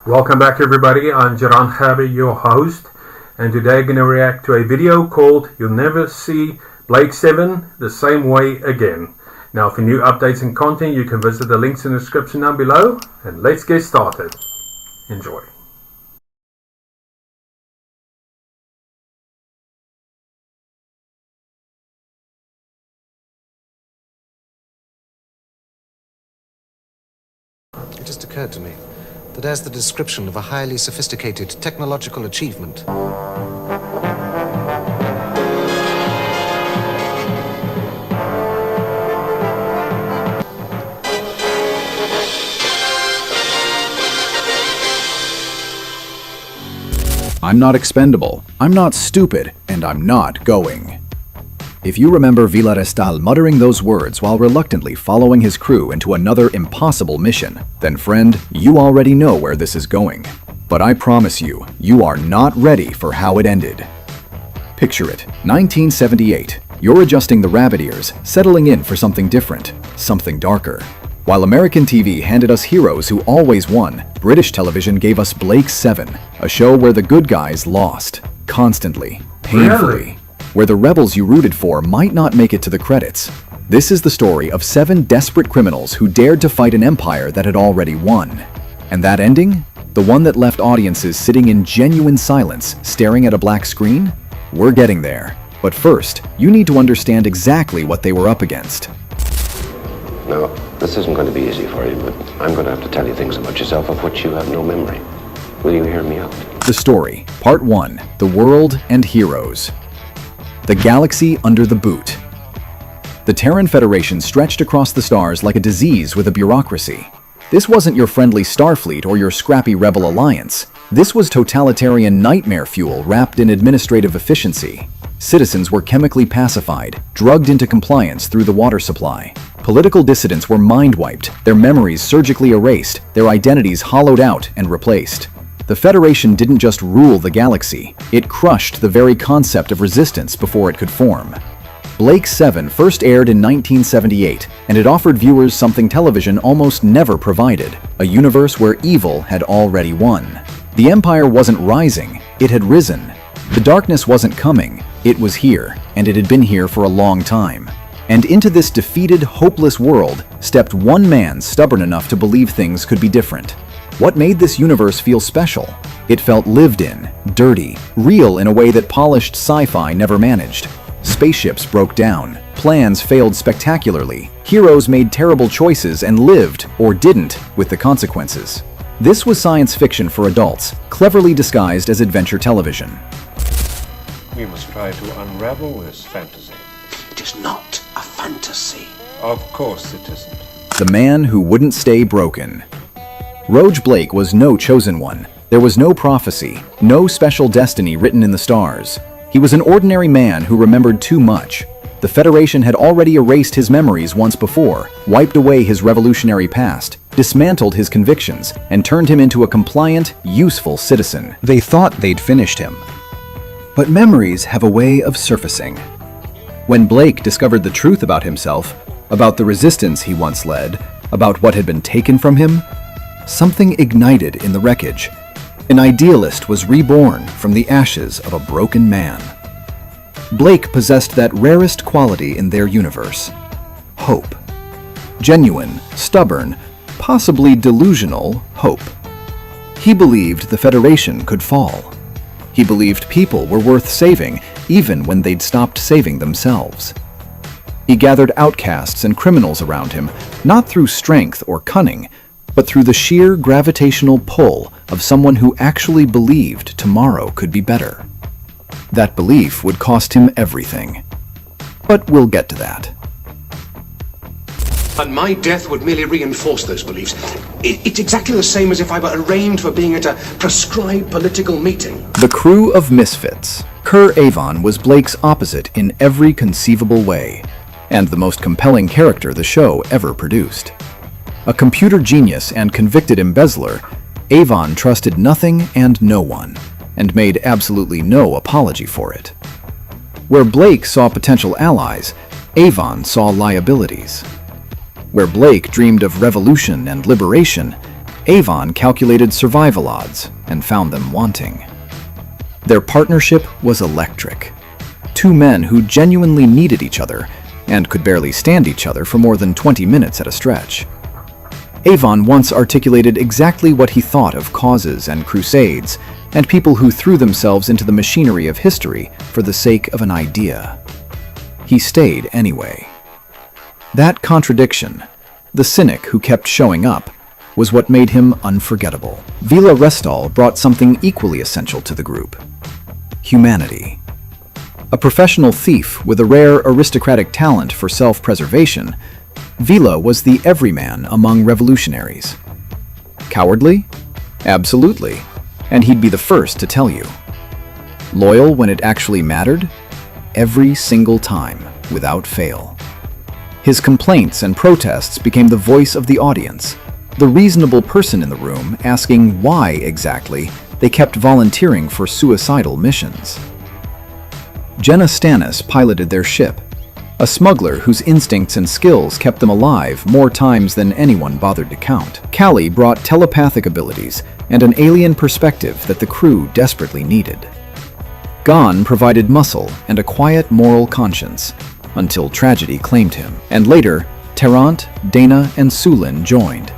Welcome back everybody, I'm Jaran Khabi, your host, and today I'm going to react to a video called You'll Never See Blake 7 the Same Way Again. Now for new updates and content you can visit the links in the description down below, and let's get started. Enjoy. It just occurred to me that as the description of a highly sophisticated technological achievement, I'm not expendable, I'm not stupid, and I'm not going. If you remember Villarreal muttering those words while reluctantly following his crew into another impossible mission, then friend, you already know where this is going. But I promise you, you are not ready for how it ended. Picture it, 1978. You're adjusting the rabbit ears, settling in for something different, something darker. While American TV handed us heroes who always won, British television gave us Blake 7, a show where the good guys lost, constantly, painfully. Really? Where the rebels you rooted for might not make it to the credits. This is the story of 7 desperate criminals who dared to fight an empire that had already won. And that ending? The one that left audiences sitting in genuine silence, staring at a black screen? We're getting there. But first, you need to understand exactly what they were up against. Now, this isn't going to be easy for you, but I'm going to have to tell you things about yourself of which you have no memory. Will you hear me out? The story, Part 1, The World and Heroes. The Galaxy Under the Boot. The Terran Federation stretched across the stars like a disease with a bureaucracy. This wasn't your friendly Starfleet or your scrappy Rebel Alliance. This was totalitarian nightmare fuel wrapped in administrative efficiency. Citizens were chemically pacified, drugged into compliance through the water supply. Political dissidents were mind-wiped, their memories surgically erased, their identities hollowed out and replaced. The Federation didn't just rule the galaxy, it crushed the very concept of resistance before it could form. Blake 7 first aired in 1978, and it offered viewers something television almost never provided, a universe where evil had already won. The Empire wasn't rising, it had risen. The darkness wasn't coming, it was here, and it had been here for a long time. And into this defeated, hopeless world stepped one man stubborn enough to believe things could be different. What made this universe feel special? It felt lived in, dirty, real in a way that polished sci-fi never managed. Spaceships broke down, plans failed spectacularly, heroes made terrible choices and lived, or didn't, with the consequences. This was science fiction for adults, cleverly disguised as adventure television. We must try to unravel this fantasy. It is not a fantasy. Of course it isn't. The Man Who Wouldn't Stay Broken. Rogue Blake was no chosen one. There was no prophecy, no special destiny written in the stars. He was an ordinary man who remembered too much. The Federation had already erased his memories once before, wiped away his revolutionary past, dismantled his convictions, and turned him into a compliant, useful citizen. They thought they'd finished him. But memories have a way of surfacing. When Blake discovered the truth about himself, about the resistance he once led, about what had been taken from him, something ignited in the wreckage. An idealist was reborn from the ashes of a broken man. Blake possessed that rarest quality in their universe: hope. Genuine, stubborn, possibly delusional hope. He believed the Federation could fall. He believed people were worth saving, even when they'd stopped saving themselves. He gathered outcasts and criminals around him, not through strength or cunning, but through the sheer gravitational pull of someone who actually believed tomorrow could be better. That belief would cost him everything. But we'll get to that. And my death would merely reinforce those beliefs. It's exactly the same as if I were arraigned for being at a prescribed political meeting. The Crew of Misfits. Kerr Avon was Blake's opposite in every conceivable way, and the most compelling character the show ever produced. A computer genius and convicted embezzler, Avon trusted nothing and no one, and made absolutely no apology for it. Where Blake saw potential allies, Avon saw liabilities. Where Blake dreamed of revolution and liberation, Avon calculated survival odds and found them wanting. Their partnership was electric. Two men who genuinely needed each other and could barely stand each other for more than 20 minutes at a stretch. Avon once articulated exactly what he thought of causes and crusades and people who threw themselves into the machinery of history for the sake of an idea. He stayed anyway. That contradiction, the cynic who kept showing up, was what made him unforgettable. Vila Restal brought something equally essential to the group: humanity. A professional thief with a rare aristocratic talent for self-preservation, Vila was the everyman among revolutionaries. Cowardly? Absolutely, and he'd be the first to tell you. Loyal when it actually mattered? Every single time, without fail. His complaints and protests became the voice of the audience, the reasonable person in the room asking why exactly they kept volunteering for suicidal missions. Jenna Stannis piloted their ship, a smuggler whose instincts and skills kept them alive more times than anyone bothered to count. Callie brought telepathic abilities and an alien perspective that the crew desperately needed. Gon provided muscle and a quiet moral conscience, until tragedy claimed him. And later, Terrant, Dana, and Sulin joined,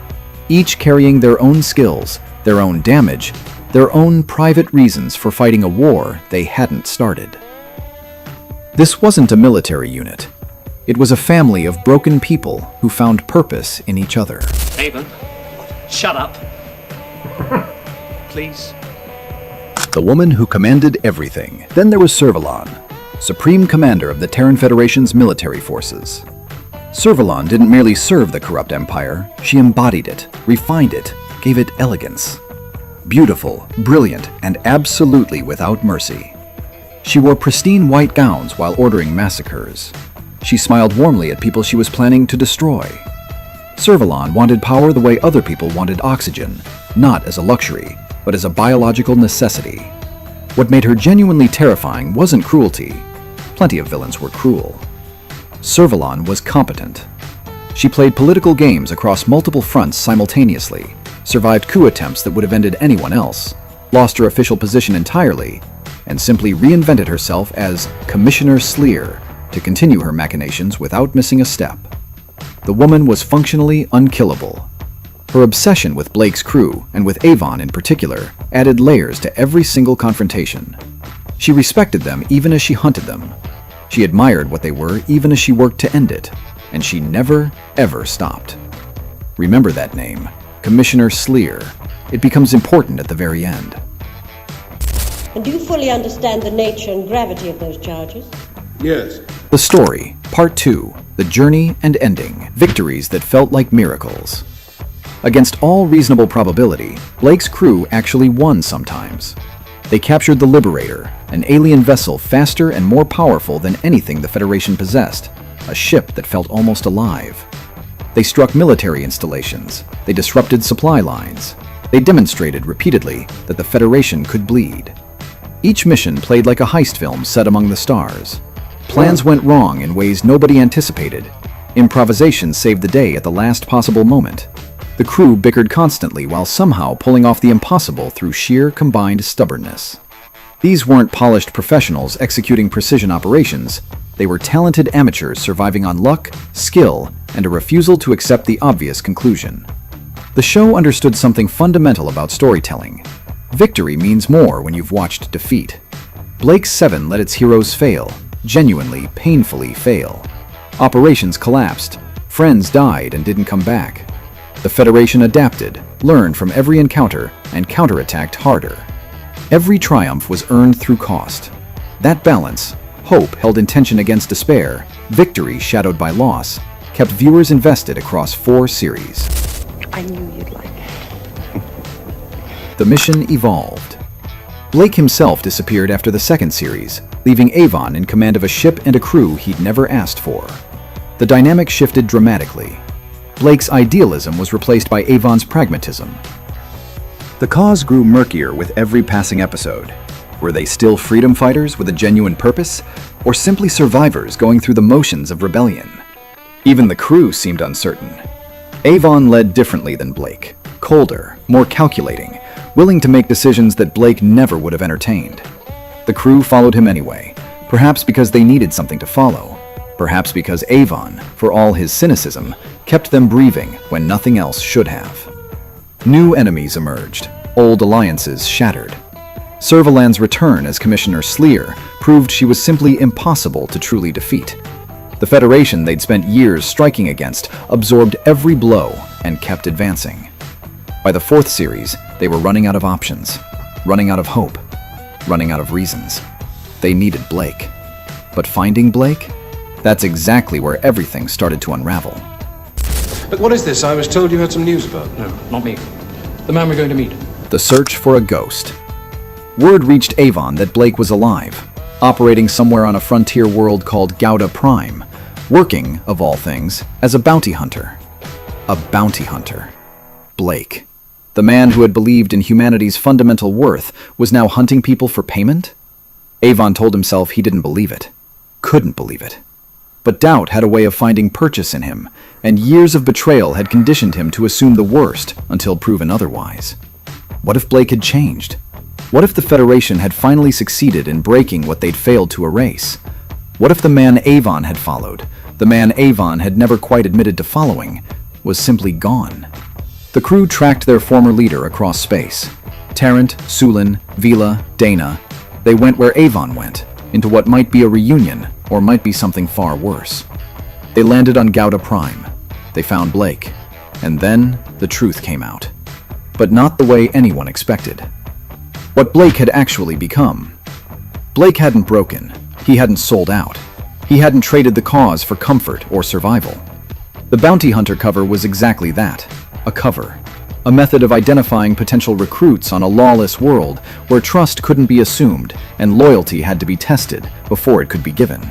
each carrying their own skills, their own damage, their own private reasons for fighting a war they hadn't started. This wasn't a military unit. It was a family of broken people who found purpose in each other. Avon, shut up. Please. The woman who commanded everything. Then there was Servalon, Supreme Commander of the Terran Federation's military forces. Servalon didn't merely serve the corrupt empire, she embodied it, refined it, gave it elegance. Beautiful, brilliant, and absolutely without mercy. She wore pristine white gowns while ordering massacres. She smiled warmly at people she was planning to destroy. Servalon wanted power the way other people wanted oxygen, not as a luxury, but as a biological necessity. What made her genuinely terrifying wasn't cruelty. Plenty of villains were cruel. Servalon was competent. She played political games across multiple fronts simultaneously, survived coup attempts that would have ended anyone else, lost her official position entirely, and simply reinvented herself as Commissioner Sleer to continue her machinations without missing a step. The woman was functionally unkillable. Her obsession with Blake's crew, and with Avon in particular, added layers to every single confrontation. She respected them even as she hunted them. She admired what they were even as she worked to end it, and she never, ever stopped. Remember that name, Commissioner Sleer. It becomes important at the very end. And do you fully understand the nature and gravity of those charges? Yes. The Story, Part 2, The Journey and Ending, Victories that Felt Like Miracles. Against all reasonable probability, Blake's crew actually won sometimes. They captured the Liberator, an alien vessel faster and more powerful than anything the Federation possessed, a ship that felt almost alive. They struck military installations, they disrupted supply lines, they demonstrated repeatedly that the Federation could bleed. Each mission played like a heist film set among the stars. Plans went wrong in ways nobody anticipated. Improvisation saved the day at the last possible moment. The crew bickered constantly while somehow pulling off the impossible through sheer combined stubbornness. These weren't polished professionals executing precision operations. They were talented amateurs surviving on luck, skill, and a refusal to accept the obvious conclusion. The show understood something fundamental about storytelling. Victory means more when you've watched defeat. Blake's 7 let its heroes fail, genuinely, painfully fail. Operations collapsed, friends died and didn't come back. The Federation adapted, learned from every encounter, and counterattacked harder. Every triumph was earned through cost. That balance, hope held in tension against despair, victory shadowed by loss, kept viewers invested across 4 series. I knew you'd like it. The mission evolved. Blake himself disappeared after the 2nd series, leaving Avon in command of a ship and a crew he'd never asked for. The dynamic shifted dramatically. Blake's idealism was replaced by Avon's pragmatism. The cause grew murkier with every passing episode. Were they still freedom fighters with a genuine purpose, or simply survivors going through the motions of rebellion? Even the crew seemed uncertain. Avon led differently than Blake, colder, more calculating, willing to make decisions that Blake never would have entertained. The crew followed him anyway, perhaps because they needed something to follow, perhaps because Avon, for all his cynicism, kept them breathing when nothing else should have. New enemies emerged, old alliances shattered. Servalan's return as Commissioner Sleer proved she was simply impossible to truly defeat. The Federation they'd spent years striking against absorbed every blow and kept advancing. By the fourth series, they were running out of options, running out of hope, running out of reasons. They needed Blake. But finding Blake? That's exactly where everything started to unravel. But what is this? I was told you had some news about. No, not me. The man we're going to meet. The search for a ghost. Word reached Avon that Blake was alive, operating somewhere on a frontier world called Gouda Prime, working, of all things, as a bounty hunter. A bounty hunter. Blake. The man who had believed in humanity's fundamental worth was now hunting people for payment? Avon told himself he didn't believe it. Couldn't believe it. But doubt had a way of finding purchase in him, and years of betrayal had conditioned him to assume the worst until proven otherwise. What if Blake had changed? What if the Federation had finally succeeded in breaking what they'd failed to erase? What if the man Avon had followed, the man Avon had never quite admitted to following, was simply gone? The crew tracked their former leader across space. Tarrant, Sulin, Vila, Dana. They went where Avon went, into what might be a reunion, or might be something far worse. They landed on Gouda Prime. They found Blake. And then the truth came out. But not the way anyone expected. What Blake had actually become. Blake hadn't broken. He hadn't sold out. He hadn't traded the cause for comfort or survival. The bounty hunter cover was exactly that, a cover. A method of identifying potential recruits on a lawless world where trust couldn't be assumed and loyalty had to be tested before it could be given.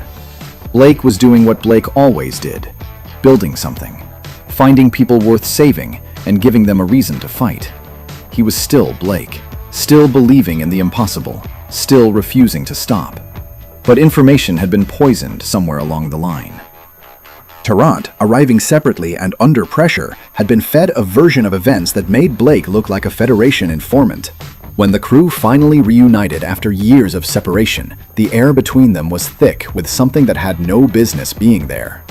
Blake was doing what Blake always did, building something, finding people worth saving and giving them a reason to fight. He was still Blake, still believing in the impossible, still refusing to stop. But information had been poisoned somewhere along the line. Tarrant, arriving separately and under pressure, had been fed a version of events that made Blake look like a Federation informant. When the crew finally reunited after years of separation, the air between them was thick with something that had no business being there.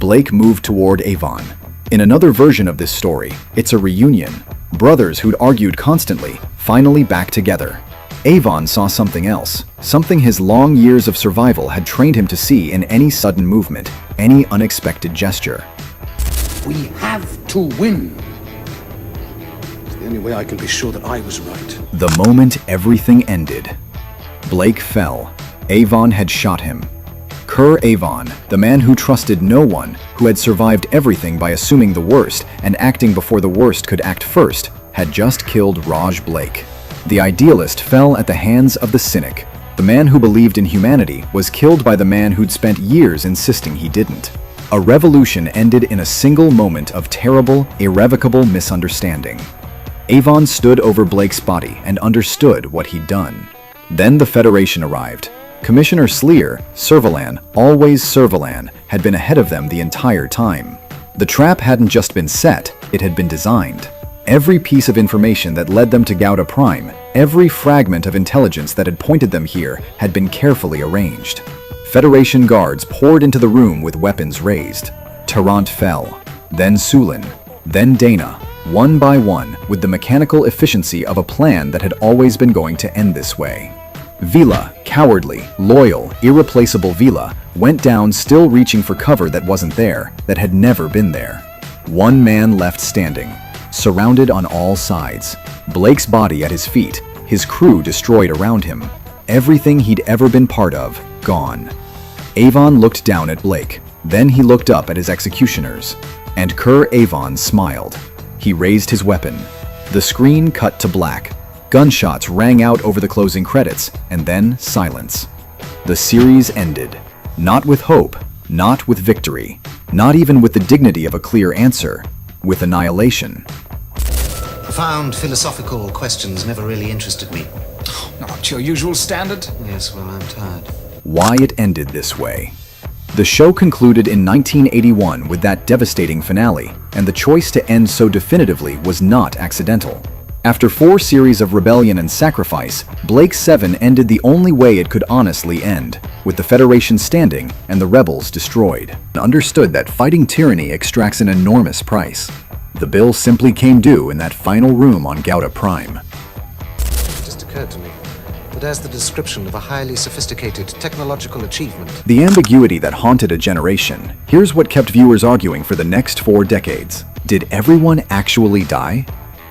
Blake moved toward Avon. In another version of this story, it's a reunion. Brothers who'd argued constantly, finally back together. Avon saw something else, something his long years of survival had trained him to see in any sudden movement, any unexpected gesture. We have to win. It's the only way I can be sure that I was right. The moment everything ended, Blake fell. Avon had shot him. Kerr Avon, the man who trusted no one, who had survived everything by assuming the worst and acting before the worst could act first, had just killed Raj Blake. The idealist fell at the hands of the cynic. The man who believed in humanity was killed by the man who'd spent years insisting he didn't. A revolution ended in a single moment of terrible, irrevocable misunderstanding. Avon stood over Blake's body and understood what he'd done. Then the Federation arrived. Commissioner Sleer, Servalan, always Servalan, had been ahead of them the entire time. The trap hadn't just been set, it had been designed. Every piece of information that led them to Gouda Prime, every fragment of intelligence that had pointed them here had been carefully arranged. Federation guards poured into the room with weapons raised. Tarrant fell, then Sulin, then Dana, one by one with the mechanical efficiency of a plan that had always been going to end this way. Vila, cowardly, loyal, irreplaceable Vila, went down still reaching for cover that wasn't there, that had never been there. One man left standing, surrounded on all sides. Blake's body at his feet, his crew destroyed around him. Everything he'd ever been part of, gone. Avon looked down at Blake, then he looked up at his executioners, and Kerr Avon smiled. He raised his weapon. The screen cut to black. Gunshots rang out over the closing credits, and then silence. The series ended. Not with hope, not with victory, not even with the dignity of a clear answer, with annihilation. Profound philosophical questions never really interested me. Not your usual standard? Yes, well, I'm tired. why it ended this way. The show concluded in 1981 with that devastating finale, and the choice to end so definitively was not accidental. After 4 series of rebellion and sacrifice, Blake 7 ended the only way it could honestly end, with the Federation standing and the rebels destroyed. Understood that fighting tyranny extracts an enormous price. The bill simply came due in that final room on Gauda Prime. It just occurred to me that as the description of a highly sophisticated technological achievement, The ambiguity that haunted a generation. Here's what kept viewers arguing for the next 4 decades. Did everyone actually die?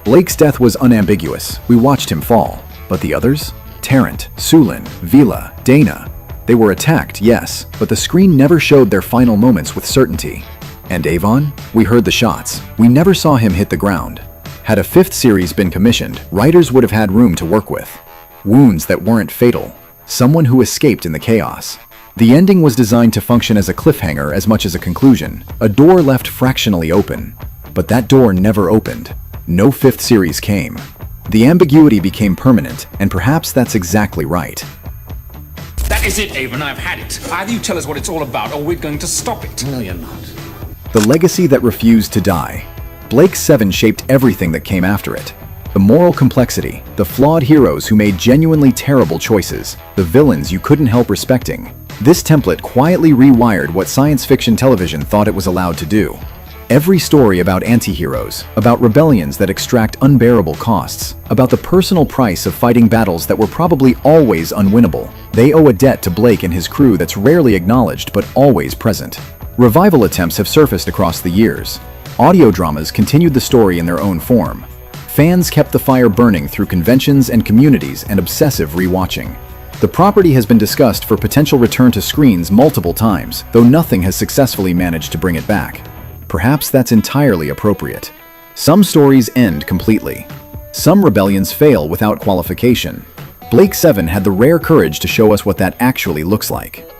Blake's death was unambiguous. We watched him fall. But the others? Tarrant, Sulin, Vila, Dana. They were attacked, yes, but the screen never showed their final moments with certainty. And Avon? We heard the shots. We never saw him hit the ground. Had a 5th series been commissioned, writers would have had room to work with. Wounds that weren't fatal. Someone who escaped in the chaos. The ending was designed to function as a cliffhanger as much as a conclusion. A door left fractionally open. But that door never opened. No 5th series came. The ambiguity became permanent, and perhaps that's exactly right. That is it, Avon. I've had it. Either you tell us what it's all about, or we're going to stop it. No, you're not. The legacy that refused to die. Blake 7 shaped everything that came after it. The moral complexity, the flawed heroes who made genuinely terrible choices, the villains you couldn't help respecting. This template quietly rewired what science fiction television thought it was allowed to do. Every story about anti-heroes, about rebellions that extract unbearable costs, about the personal price of fighting battles that were probably always unwinnable. They owe a debt to Blake and his crew that's rarely acknowledged but always present. Revival attempts have surfaced across the years. Audio dramas continued the story in their own form. Fans kept the fire burning through conventions and communities and obsessive rewatching. The property has been discussed for potential return to screens multiple times, though nothing has successfully managed to bring it back. Perhaps that's entirely appropriate. Some stories end completely. Some rebellions fail without qualification. Blake 7 had the rare courage to show us what that actually looks like.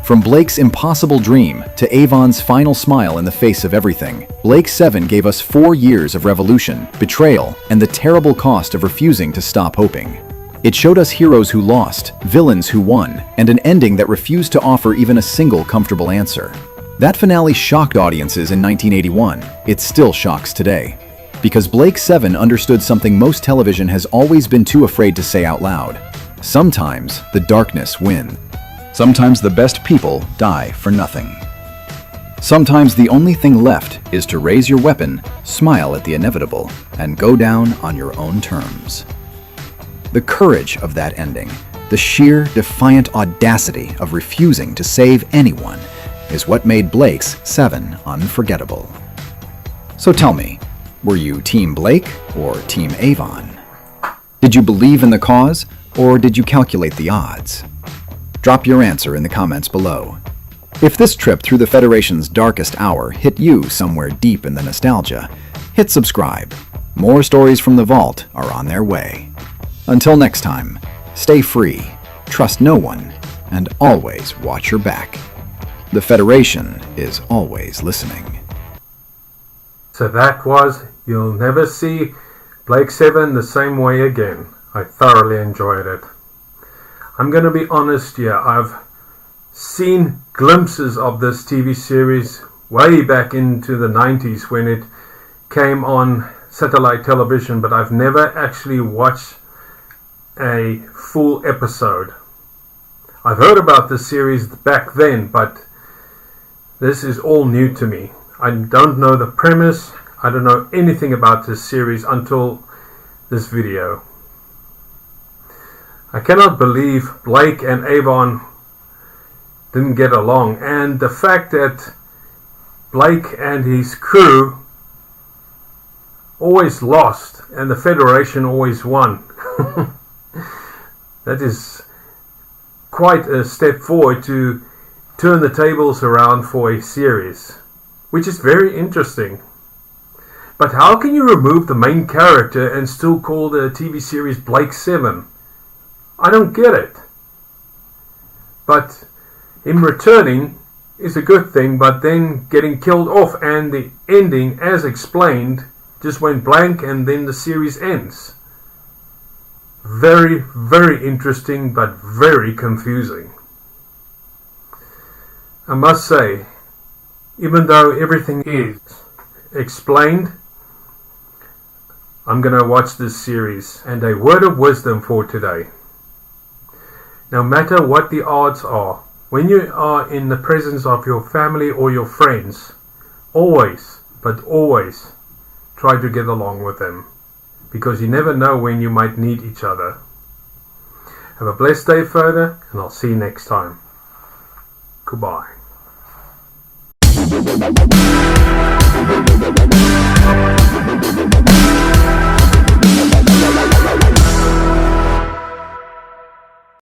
From Blake's impossible dream to Avon's final smile in the face of everything, Blake 7 gave us 4 years of revolution, betrayal, and the terrible cost of refusing to stop hoping. It showed us heroes who lost, villains who won, and an ending that refused to offer even a single comfortable answer. That finale shocked audiences in 1981. It still shocks today. Because Blake 7 understood something most television has always been too afraid to say out loud. Sometimes the darkness wins. Sometimes the best people die for nothing. Sometimes the only thing left is to raise your weapon, smile at the inevitable, and go down on your own terms. The courage of that ending, the sheer, defiant audacity of refusing to save anyone, is what made Blake's 7 unforgettable. So tell me, were you Team Blake or Team Avon? Did you believe in the cause, or did you calculate the odds? Drop your answer in the comments below. If this trip through the Federation's darkest hour hit you somewhere deep in the nostalgia, hit subscribe. More stories from the vault are on their way. Until next time, stay free, trust no one, and always watch your back. The Federation is always listening. So that was You'll Never See Blake 7 the Same Way Again. I thoroughly enjoyed it. I'm going to be honest here, I've seen glimpses of this TV series way back into the 90s when it came on satellite television, but I've never actually watched a full episode. I've heard about this series back then, but this is all new to me. I don't know the premise, I don't know anything about this series until this video. I cannot believe Blake and Avon didn't get along, and the fact that Blake and his crew always lost and the Federation always won. That is quite a step forward to turn the tables around for a series, which is very interesting. But how can you remove the main character and still call the TV series Blake 7? I don't get it. But him returning is a good thing, but then getting killed off and the ending, as explained, just went blank and then the series ends. Very, very interesting, but very confusing. I must say, even though everything is explained, I'm going to watch this series. And a word of wisdom for today. No matter what the odds are, when you are in the presence of your family or your friends, always, but always, try to get along with them. Because you never know when you might need each other. Have a blessed day further, and I'll see you next time. Goodbye.